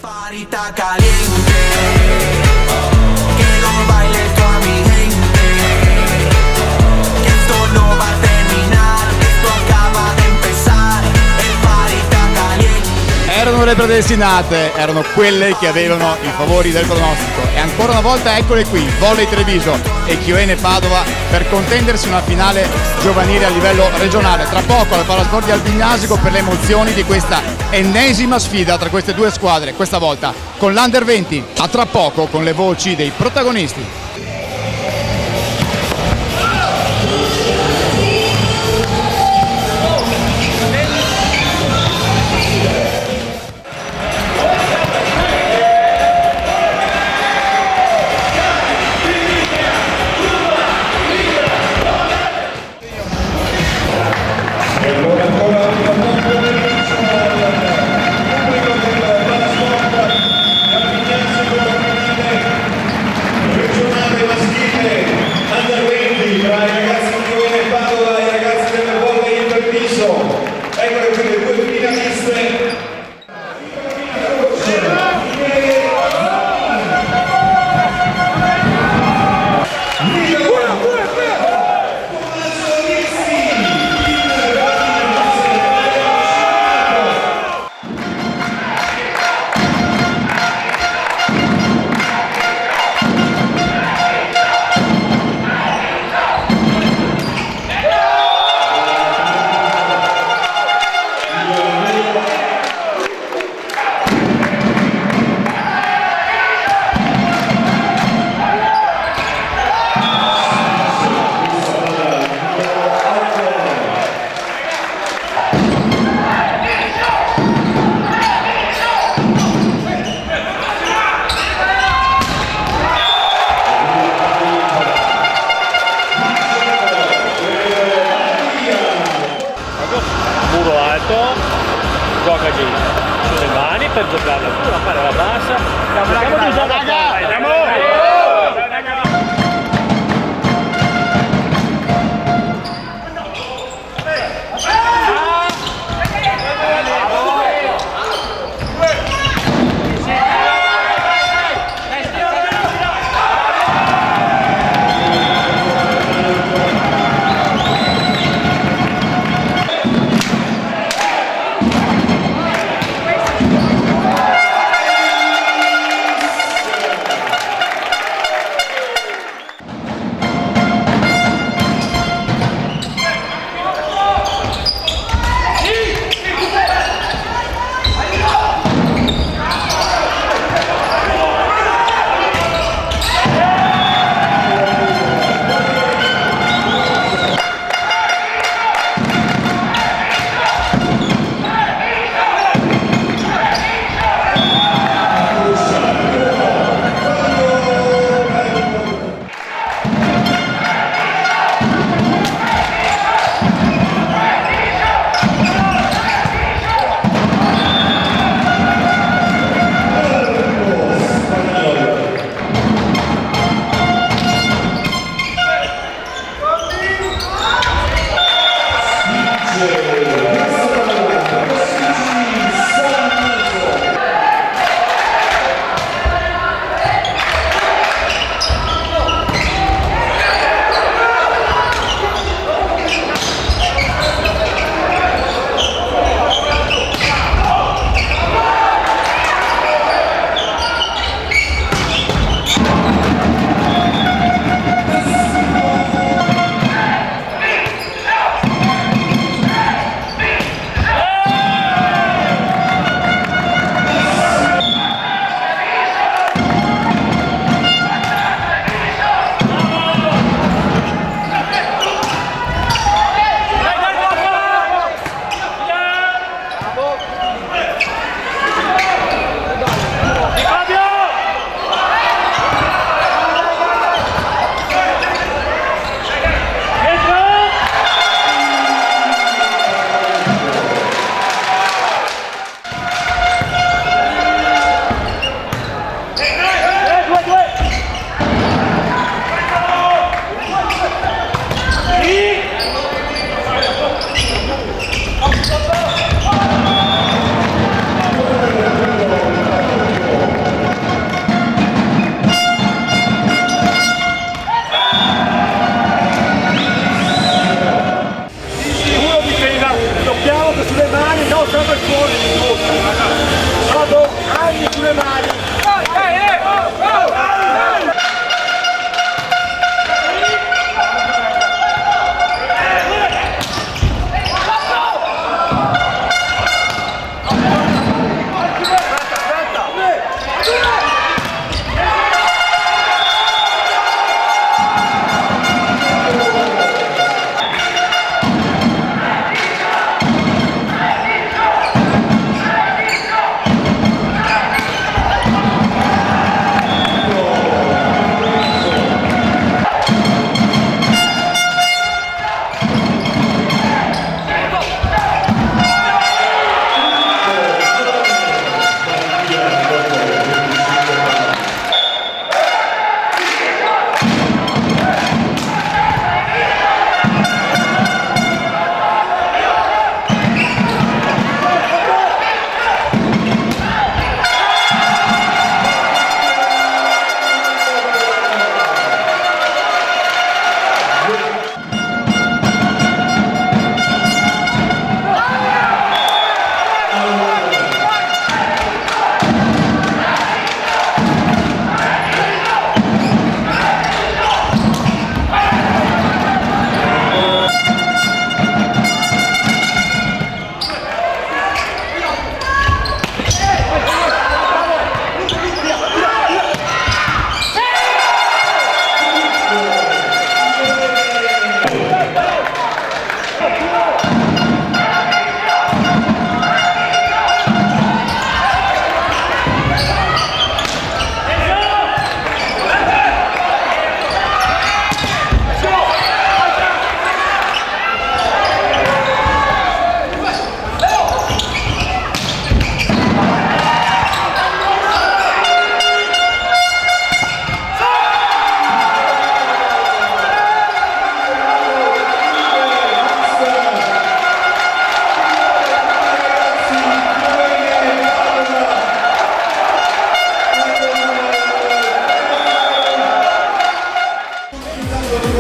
Farita caliente, que lo baile toda mi gente, que esto no va a terminar, esto acaba de empezar, el Farita caliente. Erano le predestinate, erano quelle che avevano i favori del pronostico e ancora una volta eccole qui, Volley Treviso e Chioene Padova per contendersi una finale giovanile a livello regionale. Tra poco al Palasport di Albignasico per le emozioni di questa ennesima sfida tra queste due squadre, questa volta con l'Under 20. A tra poco con le voci dei protagonisti. Gioca lì sulle mani per giocarla pure a fare la bassa. Cerchiamo di usare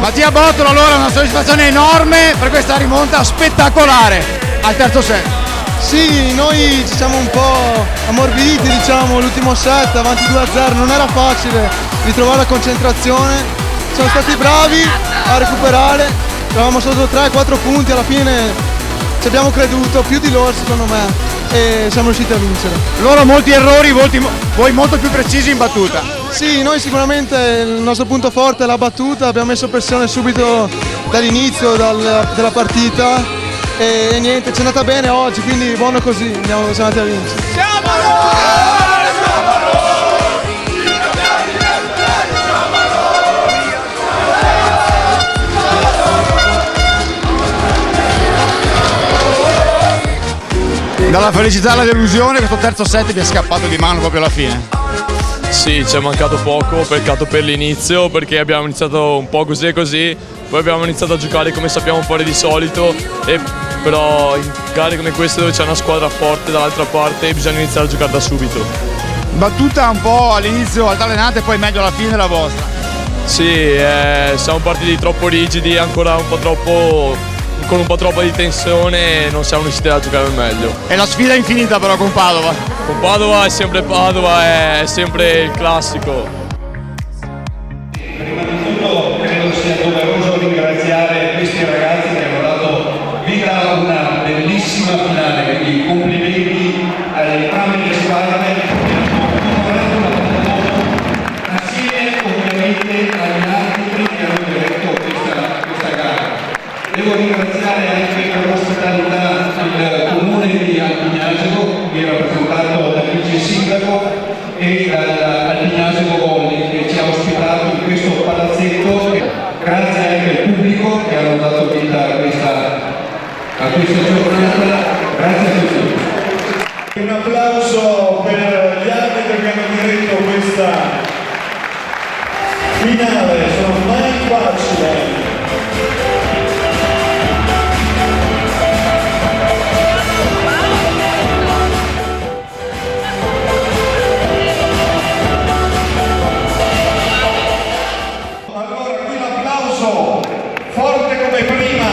Mattia Bottolo, allora una soddisfazione enorme per questa rimonta spettacolare al terzo set. Sì, noi ci siamo un po' ammorbiditi, diciamo, l'ultimo set avanti 2-0, non era facile ritrovare la concentrazione, siamo stati bravi a recuperare, eravamo sotto 3-4 punti, alla fine ci abbiamo creduto, più di loro secondo me, e siamo riusciti a vincere. Loro molti errori, voi molto più precisi in battuta. Sì, noi sicuramente il nostro punto forte è la battuta, abbiamo messo pressione subito dall'inizio della partita e niente, ci è andata bene oggi, quindi buono così, siamo andati a vincere. Dalla felicità alla delusione, questo terzo set vi è scappato di mano proprio alla fine. Sì, ci è mancato poco, peccato per l'inizio perché abbiamo iniziato un po' così e così, poi abbiamo iniziato a giocare come sappiamo fare di solito, però in gare come queste dove c'è una squadra forte dall'altra parte bisogna iniziare a giocare da subito. Battuta un po' all'inizio altalenante e poi meglio alla fine la vostra. Sì, siamo partiti troppo rigidi, ancora un po' troppo, con un po' troppa di tensione non siamo riusciti a giocare al meglio. È la sfida infinita però con Padova. Con Padova, è sempre il classico. Prima di tutto credo sia doveroso ringraziare questi ragazzi che hanno dato vita a una bellissima finale, quindi complimenti alle entrambe le squadre che hanno lavorato una partita assieme ovviamente agli arbitri che hanno diretto questa gara. Devo ringraziare anche per l'ospitalità il comune di Albignasego, che è rappresentato dal vice sindaco e dal Albignasego Volley, che ci ha ospitato in questo palazzetto. Grazie anche al pubblico che hanno dato vita a questa giornata. Grazie a tutti. Un applauso per gli arbitri che hanno diretto questa finale, sono mai facile. Allora qui l'applauso forte come prima